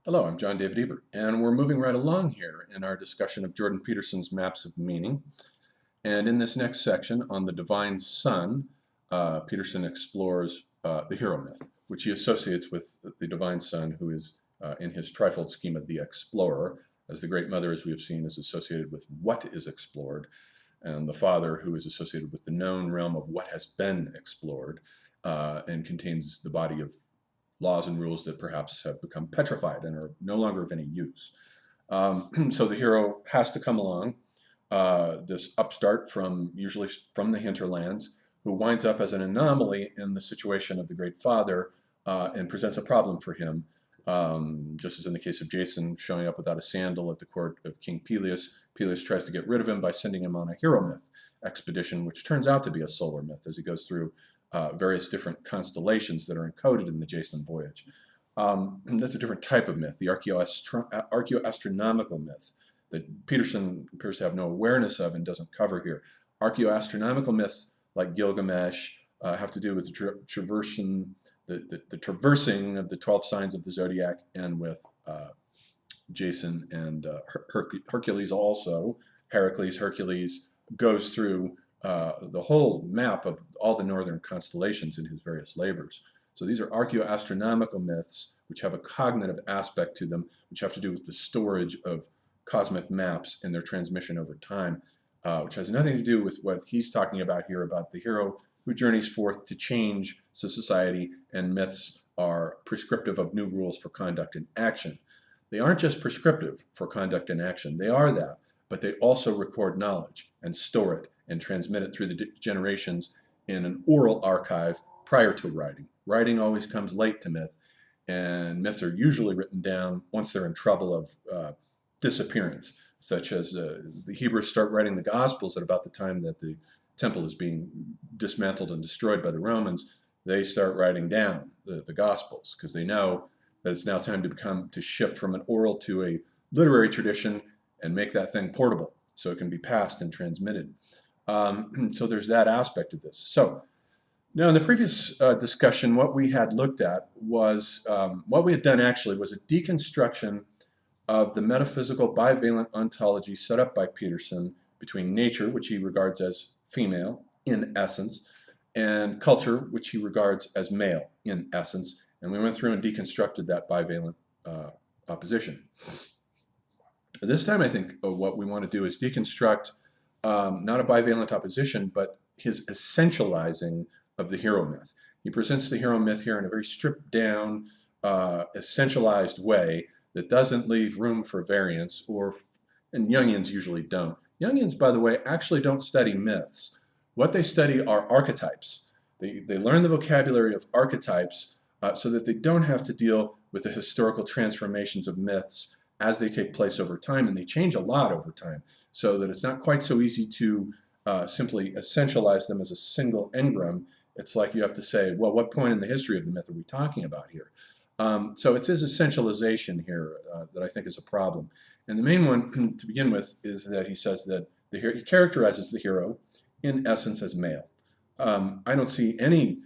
Hello, I'm John David Ebert, and we're moving right along here in our discussion of Jordan Peterson's Maps of Meaning. And in this next section on the Divine Son, Peterson explores the hero myth, which he associates with the Divine Son, who is, in his trifold schema, the explorer, as the Great Mother, as we have seen, is associated with what is explored, and the Father, who is associated with the known realm of what has been explored, and contains the body of laws and rules that perhaps have become petrified and are no longer of any use. So the hero has to come along, this upstart usually from the hinterlands, who winds up as an anomaly in the situation of the Great Father and presents a problem for him. Just as in the case of Jason showing up without a sandal at the court of King Peleus, Peleus tries to get rid of him by sending him on a hero myth expedition, which turns out to be a solar myth as he goes through various different constellations that are encoded in the Jason voyage. That's a different type of myth, the archaeoastronomical myth, that Peterson appears to have no awareness of and doesn't cover here. Archaeoastronomical myths like Gilgamesh have to do with the traversing of the 12 signs of the zodiac, and with Jason and Hercules also. Hercules goes through the whole map of all the northern constellations in his various labors. So these are archaeoastronomical myths, which have a cognitive aspect to them, which have to do with the storage of cosmic maps and their transmission over time, which has nothing to do with what he's talking about here, about the hero who journeys forth to change society, and myths are prescriptive of new rules for conduct and action. They aren't just prescriptive for conduct and action, they are that, but they also record knowledge and store it and transmit it through the generations in an oral archive prior to writing. Writing always comes late to myth, and myths are usually written down once they're in trouble of disappearance, such as the Hebrews start writing the Gospels at about the time that the temple is being dismantled and destroyed by the Romans. They start writing down the Gospels because they know that it's now time to shift from an oral to a literary tradition and make that thing portable so it can be passed and transmitted. So there's that aspect of this. So now in the previous discussion, what we had looked at was, what we had done actually was a deconstruction of the metaphysical bivalent ontology set up by Peterson between nature, which he regards as female in essence, and culture, which he regards as male in essence. And we went through and deconstructed that bivalent opposition. This time, I think what we want to do is deconstruct not a bivalent opposition, but his essentializing of the hero myth. He presents the hero myth here in a very stripped down, essentialized way that doesn't leave room for variance, and Jungians usually don't. Jungians, by the way, actually don't study myths. What they study are archetypes. They learn the vocabulary of archetypes so that they don't have to deal with the historical transformations of myths as they take place over time, and they change a lot over time, so that it's not quite so easy to simply essentialize them as a single engram. It's like you have to say, well, what point in the history of the myth are we talking about here? So it's his essentialization here that I think is a problem. And the main one, to begin with, is that he says that he characterizes the hero, in essence, as male. I don't see any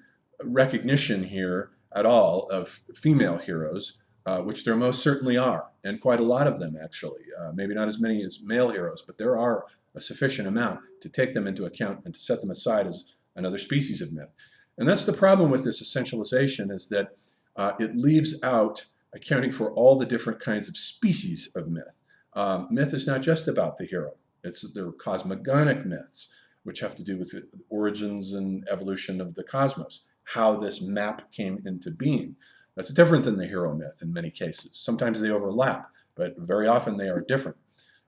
recognition here at all of female heroes, which there most certainly are, and quite a lot of them, actually. Maybe not as many as male heroes, but there are a sufficient amount to take them into account and to set them aside as another species of myth. And that's the problem with this essentialization, is that it leaves out accounting for all the different kinds of species of myth. Myth is not just about the hero. There are cosmogonic myths, which have to do with the origins and evolution of the cosmos, how this map came into being. That's different than the hero myth in many cases. Sometimes they overlap, but very often they are different.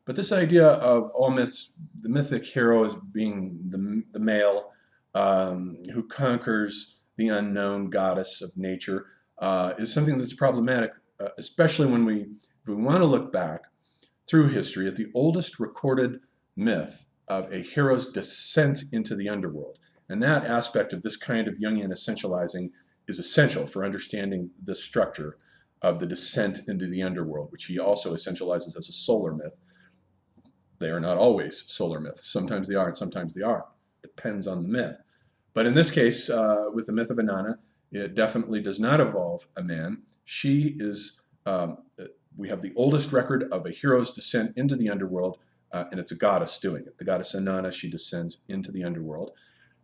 But this idea of all myths, the mythic hero as being the male who conquers the unknown goddess of nature, is something that's problematic, especially when if we want to look back through history at the oldest recorded myth of a hero's descent into the underworld. And that aspect of this kind of Jungian essentializing is essential for understanding the structure of the descent into the underworld, which he also essentializes as a solar myth. They are not always solar myths. Sometimes they are, and sometimes they aren't. Depends on the myth. But in this case, with the myth of Anana, it definitely does not involve a man. She is we have the oldest record of a hero's descent into the underworld, and it's a goddess doing it. The goddess Anana, she descends into the underworld.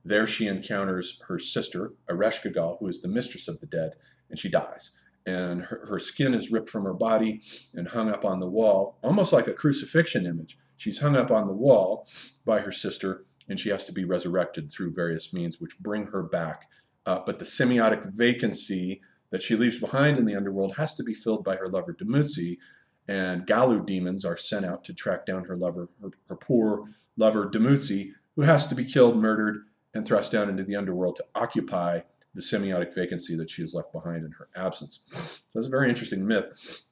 There she encounters her sister, Ereshkigal, who is the mistress of the dead, and she dies. And her skin is ripped from her body and hung up on the wall, almost like a crucifixion image. She's hung up on the wall by her sister, and she has to be resurrected through various means, which bring her back. But the semiotic vacancy that she leaves behind in the underworld has to be filled by her lover Dumuzi, and Galu demons are sent out to track down her lover, her poor lover Dumuzi, who has to be killed, murdered, and thrust down into the underworld to occupy the semiotic vacancy that she has left behind in her absence. So that's a very interesting myth.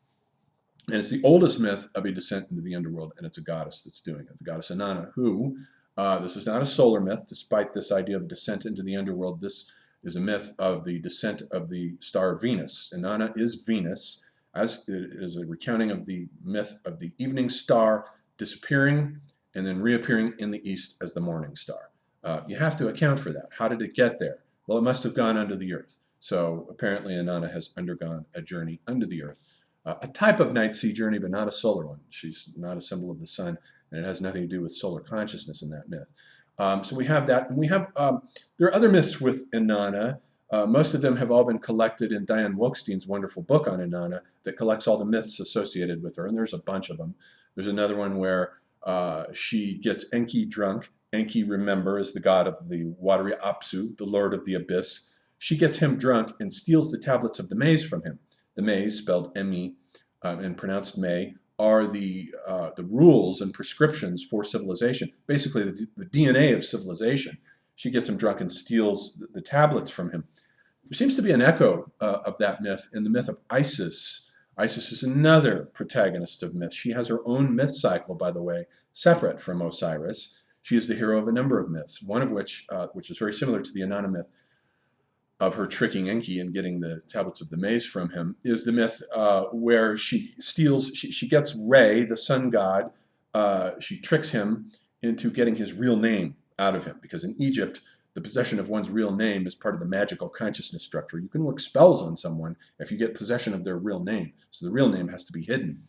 And it's the oldest myth of a descent into the underworld, and it's a goddess that's doing it, the goddess Anana, who, this is not a solar myth, despite this idea of descent into the underworld. This is a myth of the descent of the star Venus. Anana is Venus, as it is a recounting of the myth of the evening star disappearing and then reappearing in the east as the morning star. You have to account for that. How did it get there? Well, it must have gone under the earth. So apparently Anana has undergone a journey under the earth. A type of night sea journey, but not a solar one. She's not a symbol of the sun, and it has nothing to do with solar consciousness in that myth. So we have that, and we have, there are other myths with Anana. Most of them have all been collected in Diane Wolkstein's wonderful book on Anana that collects all the myths associated with her, and there's a bunch of them. There's another one where she gets Enki drunk. Enki, remember, is the god of the watery Apsu, the lord of the abyss. She gets him drunk and steals the tablets of the maze from him. The maze, spelled M-E and pronounced May, are the rules and prescriptions for civilization, basically the DNA of civilization. She gets him drunk and steals the tablets from him. There seems to be an echo of that myth in the myth of Isis. Isis is another protagonist of myth. She has her own myth cycle, by the way, separate from Osiris. She is the hero of a number of myths, one of which is very similar to the Anana myth of her tricking Enki and getting the tablets of the maze from him, is the myth where she steals, she gets Re, the sun god, she tricks him into getting his real name out of him, because in Egypt, the possession of one's real name is part of the magical consciousness structure. You can work spells on someone if you get possession of their real name, so the real name has to be hidden.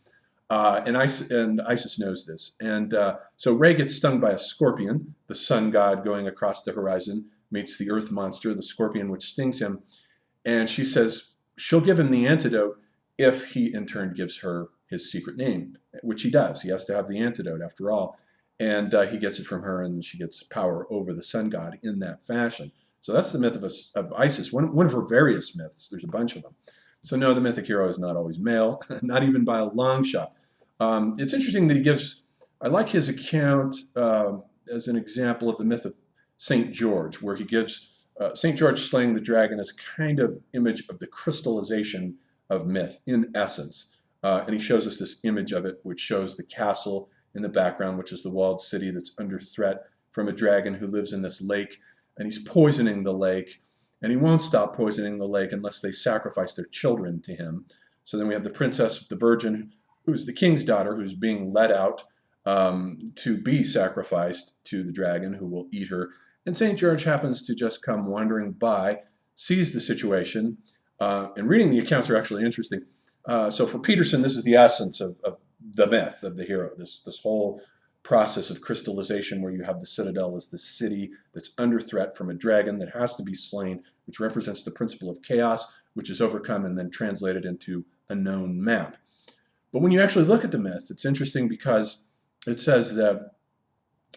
And Isis knows this. And so Re gets stung by a scorpion, the sun god going across the horizon, meets the earth monster, the scorpion, which stings him. And she says she'll give him the antidote if he in turn gives her his secret name, which he does. He has to have the antidote after all. And he gets it from her, and she gets power over the sun god in that fashion. So that's the myth of Isis, one of her various myths. There's a bunch of them. So no, the mythic hero is not always male, not even by a long shot. It's interesting that he gives, I like his account as an example of the myth of St. George, where he gives St. George slaying the dragon as a kind of image of the crystallization of myth, in essence. And he shows us this image of it, which shows the castle in the background, which is the walled city that's under threat from a dragon who lives in this lake, and he's poisoning the lake. And he won't stop poisoning the lake unless they sacrifice their children to him. So then we have the princess, the virgin, who's the king's daughter, who's being led out to be sacrificed to the dragon, who will eat her. And St. George happens to just come wandering by, sees the situation, and reading the accounts are actually interesting. So for Peterson, this is the essence of the myth of the hero, this whole process of crystallization where you have the citadel as the city that's under threat from a dragon that has to be slain, which represents the principle of chaos, which is overcome and then translated into a known map. But when you actually look at the myth, it's interesting because it says that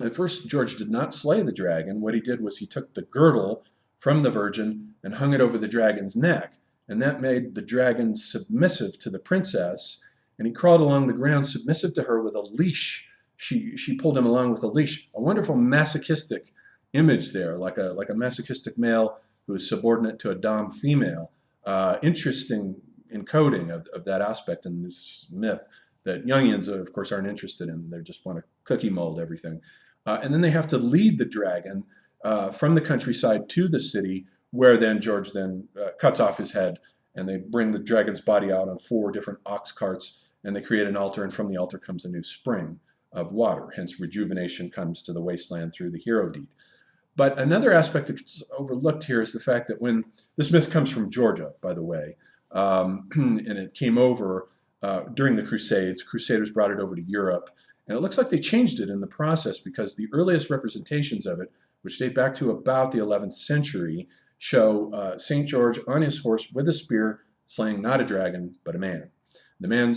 at first George did not slay the dragon. What he did was he took the girdle from the virgin and hung it over the dragon's neck. And that made the dragon submissive to the princess. And he crawled along the ground submissive to her with a leash. She pulled him along with a leash. A wonderful masochistic image there, like a masochistic male who is subordinate to a dom female. Interesting encoding of that aspect in this myth that Jungians, of course, aren't interested in. They just want to cookie mold everything. And then they have to lead the dragon from the countryside to the city, where then George then cuts off his head, and they bring the dragon's body out on 4 different ox carts, and they create an altar, and from the altar comes a new spring of water. Hence, rejuvenation comes to the wasteland through the hero deed. But another aspect that's overlooked here is the fact that when this myth comes from Georgia, by the way, and it came over during the Crusades. Crusaders brought it over to Europe, and it looks like they changed it in the process because the earliest representations of it, which date back to about the 11th century, show St. George on his horse with a spear, slaying not a dragon, but a man. The man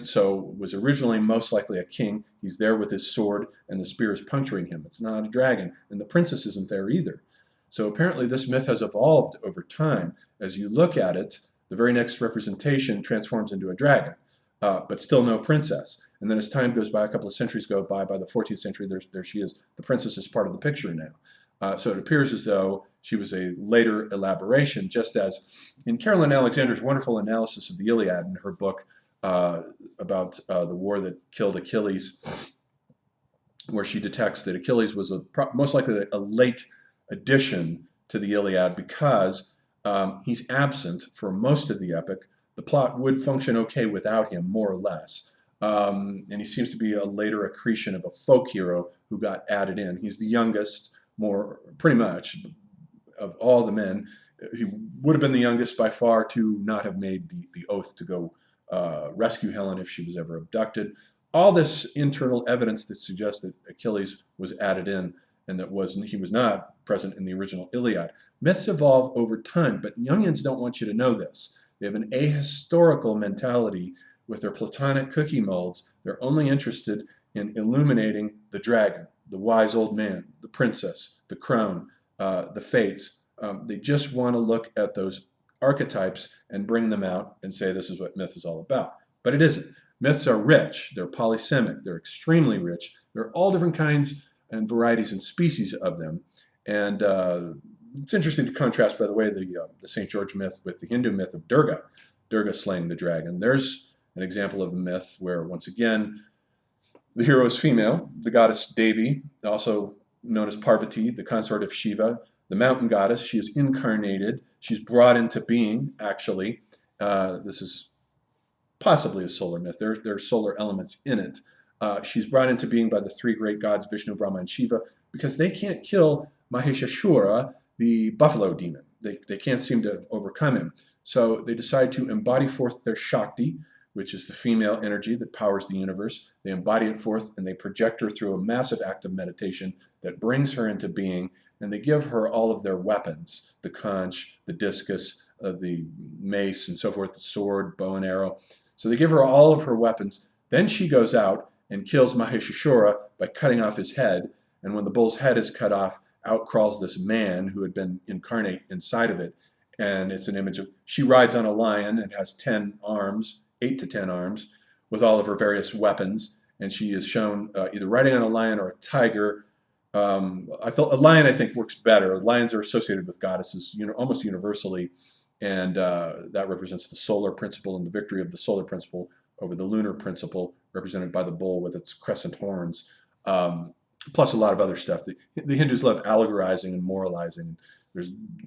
was originally most likely a king. He's there with his sword, and the spear is puncturing him. It's not a dragon, and the princess isn't there either. So apparently this myth has evolved over time. As you look at it, the very next representation transforms into a dragon, but still no princess. And then as time goes by, a couple of centuries go by the 14th century, there she is. The princess is part of the picture now. So it appears as though she was a later elaboration, just as in Carolyn Alexander's wonderful analysis of the Iliad in her book about the war that killed Achilles, where she detects that Achilles was most likely a late addition to the Iliad because he's absent for most of the epic. The plot would function okay without him, more or less. And he seems to be a later accretion of a folk hero who got added in. He's the youngest, pretty much, of all the men. He would have been the youngest by far to not have made the oath to go rescue Helen if she was ever abducted. All this internal evidence that suggests that Achilles was added in and that he was not present in the original Iliad. Myths evolve over time, but Jungians don't want you to know this. They have an ahistorical mentality with their Platonic cookie molds. They're only interested in illuminating the dragon, the wise old man, the princess, the crown, the fates. They just want to look at those archetypes and bring them out and say this is what myth is all about. But it isn't. Myths are rich. They're polysemic. They're extremely rich. There are all different kinds and varieties and species of them. And it's interesting to contrast, by the way, the St. George myth with the Hindu myth of Durga slaying the dragon. There's an example of a myth where, once again, the hero is female, the goddess Devi, also known as Parvati, the consort of Shiva, the mountain goddess. She is incarnated. She's brought into being, actually. This is possibly a solar myth. There are solar elements in it. She's brought into being by the three great gods, Vishnu, Brahma, and Shiva, because they can't kill Mahishasura, the buffalo demon. They can't seem to overcome him. So they decide to embody forth their Shakti, which is the female energy that powers the universe. They embody it forth, and they project her through a massive act of meditation that brings her into being, and they give her all of their weapons, the conch, the discus, the mace, and so forth, the sword, bow and arrow. So they give her all of her weapons. Then she goes out and kills Mahishasura by cutting off his head. And when the bull's head is cut off, out crawls this man who had been incarnate inside of it. And it's an image of, she rides on a lion and has 10 arms, 8 to 10 arms, with all of her various weapons. And she is shown either riding on a lion or a tiger. I felt a lion, I think, works better. Lions are associated with goddesses, almost universally. And that represents the solar principle and the victory of the solar principle over the lunar principle, represented by the bull with its crescent horns, plus a lot of other stuff. The Hindus love allegorizing and moralizing.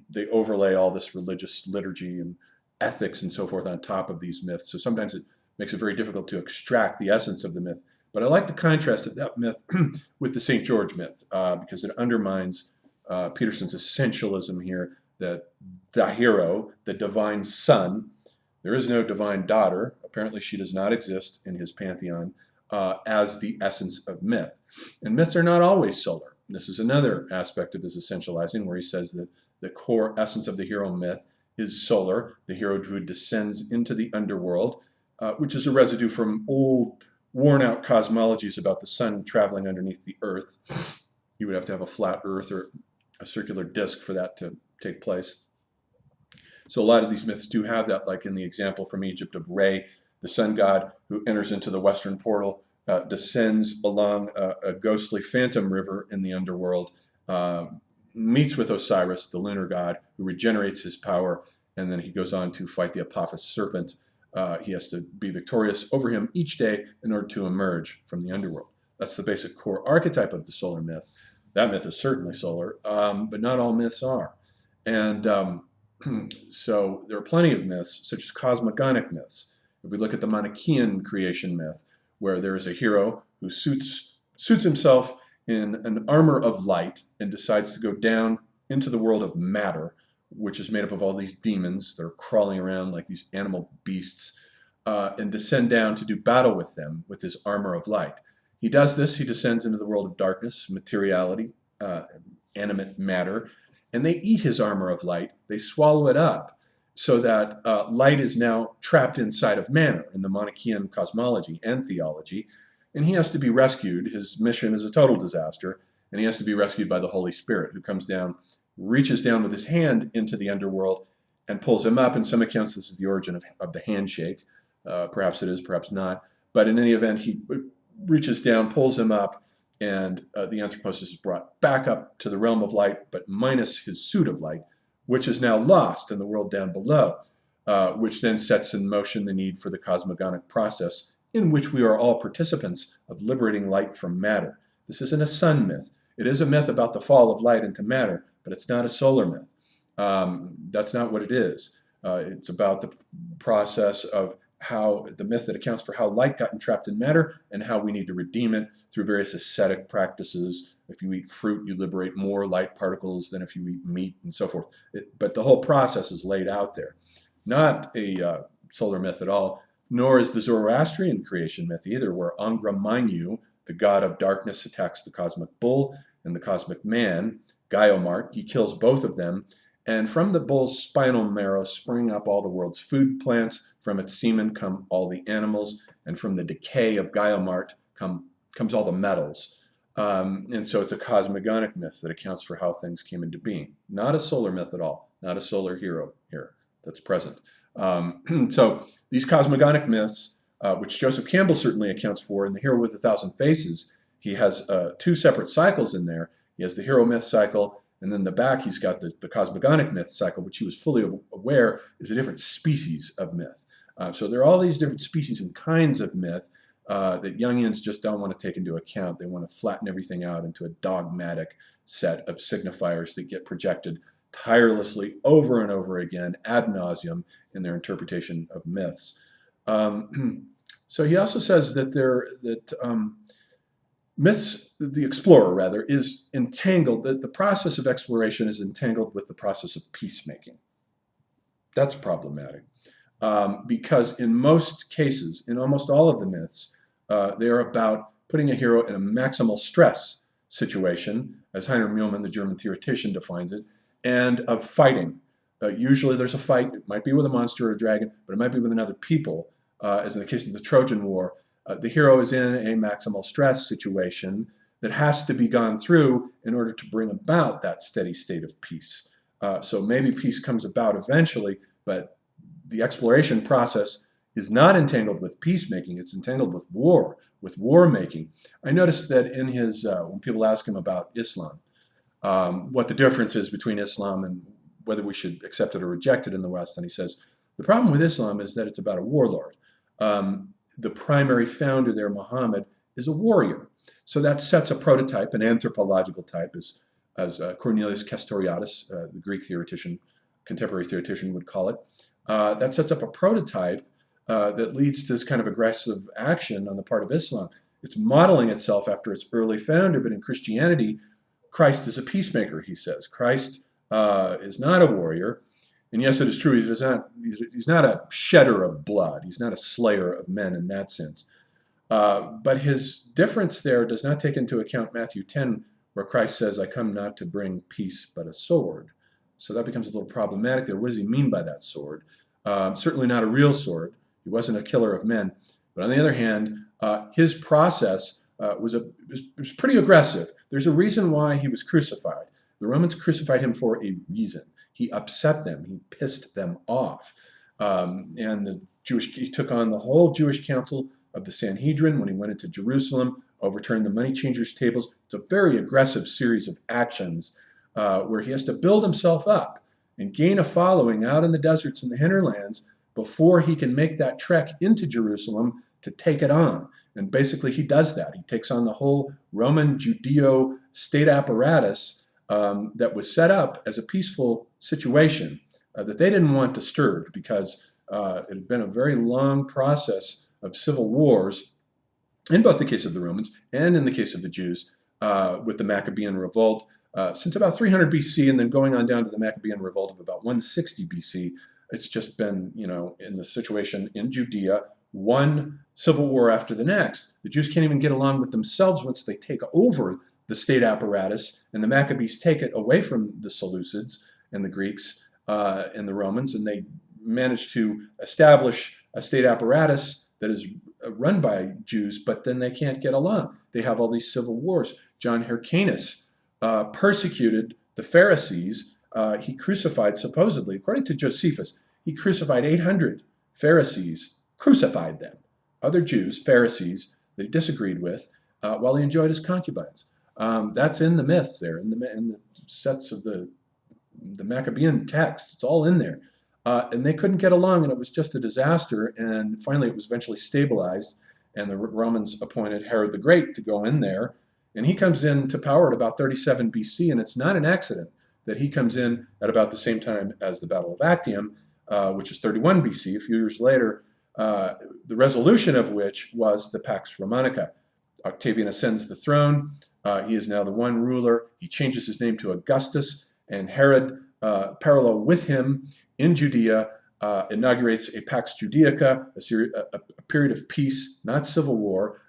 They overlay all this religious liturgy and ethics and so forth on top of these myths. So sometimes it makes it very difficult to extract the essence of the myth. But I like the contrast of that myth with the St. George myth because it undermines Peterson's essentialism here that the hero, the divine son, there is no divine daughter. Apparently she does not exist in his pantheon as the essence of myth. And myths are not always solar. This is another aspect of his essentializing where he says that the core essence of the hero myth is solar, the hero who descends into the underworld, which is a residue from old, worn-out cosmologies about the sun traveling underneath the earth. You would have to have a flat earth or a circular disk for that to take place. So a lot of these myths do have that, like in the example from Egypt of Re, the sun god who enters into the western portal, descends along a ghostly phantom river in the underworld, meets with Osiris, the lunar god, who regenerates his power, and then he goes on to fight the Apophis serpent. He has to be victorious over him each day in order to emerge from the underworld. That's the basic core archetype of the solar myth. That myth is certainly solar, but not all myths are. And so there are plenty of myths, such as cosmogonic myths. If we look at the Manichaean creation myth, where there is a hero who suits himself in an armor of light and decides to go down into the world of matter, which is made up of all these demons that are crawling around like these animal beasts. and descend down to do battle with them with his armor of light. He does this, he descends into the world of darkness, materiality, animate matter, and they eat his armor of light. They swallow it up so that light is now trapped inside of matter in the Manichaean cosmology and theology, and he has to be rescued. His mission is a total disaster, and he has to be rescued by the Holy Spirit, who comes down, reaches down with his hand into the underworld, and pulls him up. In some accounts, this is the origin of the handshake. Perhaps it is, perhaps not. But in any event, he reaches down, pulls him up, and the Anthropos is brought back up to the realm of light, but minus his suit of light, which is now lost in the world down below, which then sets in motion the need for the cosmogonic process, in which we are all participants of liberating light from matter. This isn't a sun myth. It is a myth about the fall of light into matter, but it's not a solar myth. That's not what it is. It's about the process of how the myth that accounts for how light got entrapped in matter and how we need to redeem it through various ascetic practices. If you eat fruit, you liberate more light particles than if you eat meat and so forth. But the whole process is laid out there. Not a solar myth at all, nor is the Zoroastrian creation myth either, where Angra Mainyu, the god of darkness, attacks the cosmic bull and the cosmic man, Gaiomart. He kills both of them. And from the bull's spinal marrow spring up all the world's food plants. From its semen come all the animals. And from the decay of Gaiomart comes all the metals. And so it's a cosmogonic myth that accounts for how things came into being. Not a solar myth at all. Not a solar hero here that's present. So these cosmogonic myths, which Joseph Campbell certainly accounts for in The Hero with a Thousand Faces, he has two separate cycles in there. He has the hero myth cycle, and then in the back he's got the cosmogonic myth cycle, which he was fully aware is a different species of myth. So there are all these different species and kinds of myth that Jungians just don't want to take into account. They want to flatten everything out into a dogmatic set of signifiers that get projected tirelessly over and over again ad nauseum in their interpretation of myths. So he also says that myths, the explorer rather, is entangled, that the process of exploration is entangled with the process of peacemaking. That's problematic because in most cases, in almost all of the myths, they are about putting a hero in a maximal stress situation, as Heiner Mühlmann, the German theoretician, defines it, and of fighting. Usually there's a fight. It might be with a monster or a dragon, but it might be with another people, as in the case of the Trojan War. The hero is in a maximal stress situation that has to be gone through in order to bring about that steady state of peace. So maybe peace comes about eventually, but the exploration process is not entangled with peacemaking. It's entangled with war making. I noticed that in his, when people ask him about Islam, what the difference is between Islam and whether we should accept it or reject it in the West, and he says, the problem with Islam is that it's about a warlord. The primary founder there, Muhammad, is a warrior. So that sets a prototype, an anthropological type, as Cornelius Castoriadis, the Greek theoretician, contemporary theoretician would call it. That sets up a prototype that leads to this kind of aggressive action on the part of Islam. It's modeling itself after its early founder, but in Christianity, Christ is a peacemaker, he says. Christ is not a warrior. And yes, it is true, he's not a shedder of blood. He's not a slayer of men in that sense. But his difference there does not take into account Matthew 10, where Christ says, I come not to bring peace, but a sword. So that becomes a little problematic there. What does he mean by that sword? Certainly not a real sword. He wasn't a killer of men. But on the other hand, his process was pretty aggressive. There's a reason why he was crucified. The Romans crucified him for a reason. He upset them. He pissed them off. And he took on the whole Jewish council of the Sanhedrin when he went into Jerusalem, overturned the money changers' tables. It's a very aggressive series of actions where he has to build himself up and gain a following out in the deserts and the hinterlands before he can make that trek into Jerusalem to take it on. And basically he does that. He takes on the whole Roman Judeo state apparatus that was set up as a peaceful situation that they didn't want disturbed because it had been a very long process of civil wars in both the case of the Romans and in the case of the Jews with the Maccabean revolt since about 300 BC and then going on down to the Maccabean revolt of about 160 BC It's just been, in the situation in Judea, one civil war after the next. The Jews can't even get along with themselves once they take over the state apparatus, and the Maccabees take it away from the Seleucids and the Greeks and the Romans, and they manage to establish a state apparatus that is run by Jews, but then they can't get along. They have all these civil wars. John Hyrcanus persecuted the Pharisees. He crucified, supposedly, according to Josephus, he crucified 800 Pharisees, crucified them, other Jews, Pharisees, that he disagreed with, while he enjoyed his concubines. That's in the myths there, in the sets of the Maccabean texts. It's all in there. And they couldn't get along, and it was just a disaster. And finally, it was eventually stabilized, and the Romans appointed Herod the Great to go in there. And he comes into power at about 37 BC, and it's not an accident that he comes in at about the same time as the Battle of Actium, which is 31 BC, a few years later, the resolution of which was the Pax Romanica. Octavian ascends the throne. He is now the one ruler. He changes his name to Augustus, and Herod, parallel with him in Judea, inaugurates a Pax Judaica, a period of peace, not civil war,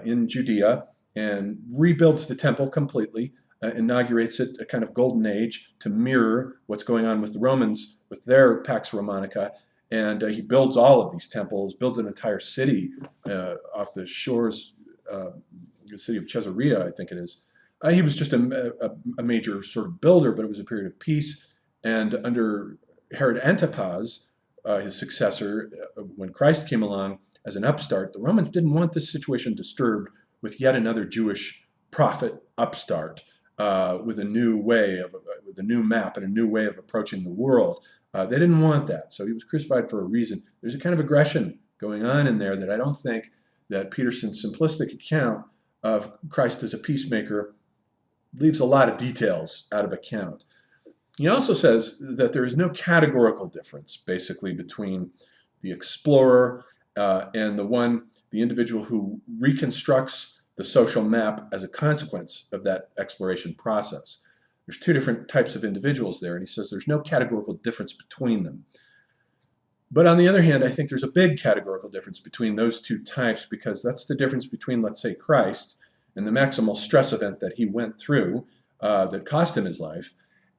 in Judea, and rebuilds the temple completely, inaugurates it, a kind of golden age to mirror what's going on with the Romans with their Pax Romanica. And he builds all of these temples, builds an entire city off the shores, the city of Caesarea, I think it is. He was just a major sort of builder, but it was a period of peace. And under Herod Antipas, his successor, when Christ came along as an upstart, the Romans didn't want this situation disturbed with yet another Jewish prophet upstart with a new map and a new way of approaching the world. They didn't want that, so he was crucified for a reason. There's a kind of aggression going on in there that I don't think that Peterson's simplistic account of Christ as a peacemaker leaves a lot of details out of account. He also says that there is no categorical difference, basically, between the explorer and the individual who reconstructs the social map as a consequence of that exploration process. There's two different types of individuals there, and he says there's no categorical difference between them. But on the other hand, I think there's a big categorical difference between those two types, because that's the difference between, let's say, Christ and the maximal stress event that he went through that cost him his life,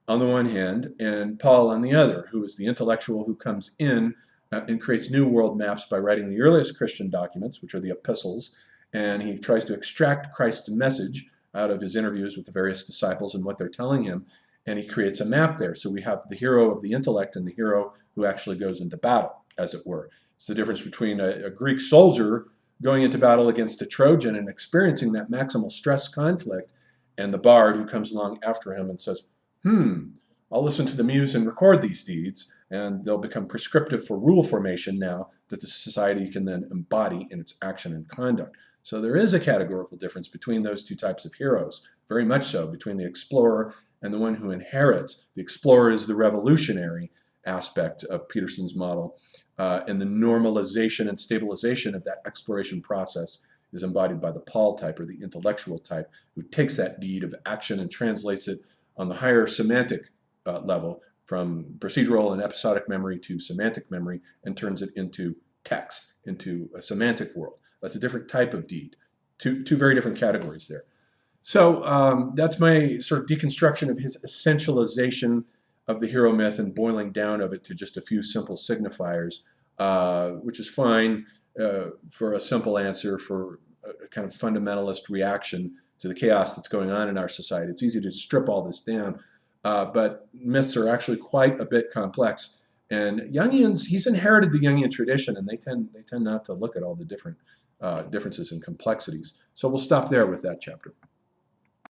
on the one hand, and Paul on the other, who is the intellectual who comes in and creates new world maps by writing the earliest Christian documents, which are the epistles, and he tries to extract Christ's message out of his interviews with the various disciples and what they're telling him, and he creates a map there. So we have the hero of the intellect and the hero who actually goes into battle, as it were. It's the difference between a Greek soldier going into battle against a Trojan and experiencing that maximal stress conflict, and the bard who comes along after him and says, I'll listen to the muse and record these deeds, and they'll become prescriptive for rule formation now that the society can then embody in its action and conduct. So there is a categorical difference between those two types of heroes, very much so, between the explorer and the one who inherits. The explorer is the revolutionary aspect of Peterson's model, and the normalization and stabilization of that exploration process is embodied by the Paul type, or the intellectual type, who takes that deed of action and translates it on the higher semantic level, from procedural and episodic memory to semantic memory, and turns it into text, into a semantic world. That's a different type of deed. Two very different categories there. So that's my sort of deconstruction of his essentialization of the hero myth and boiling down of it to just a few simple signifiers, which is fine for a simple answer for a kind of fundamentalist reaction to the chaos that's going on in our society. It's easy to strip all this down, but myths are actually quite a bit complex. And Jungians, he's inherited the Jungian tradition, and they tend not to look at all the different differences and complexities. So we'll stop there with that chapter.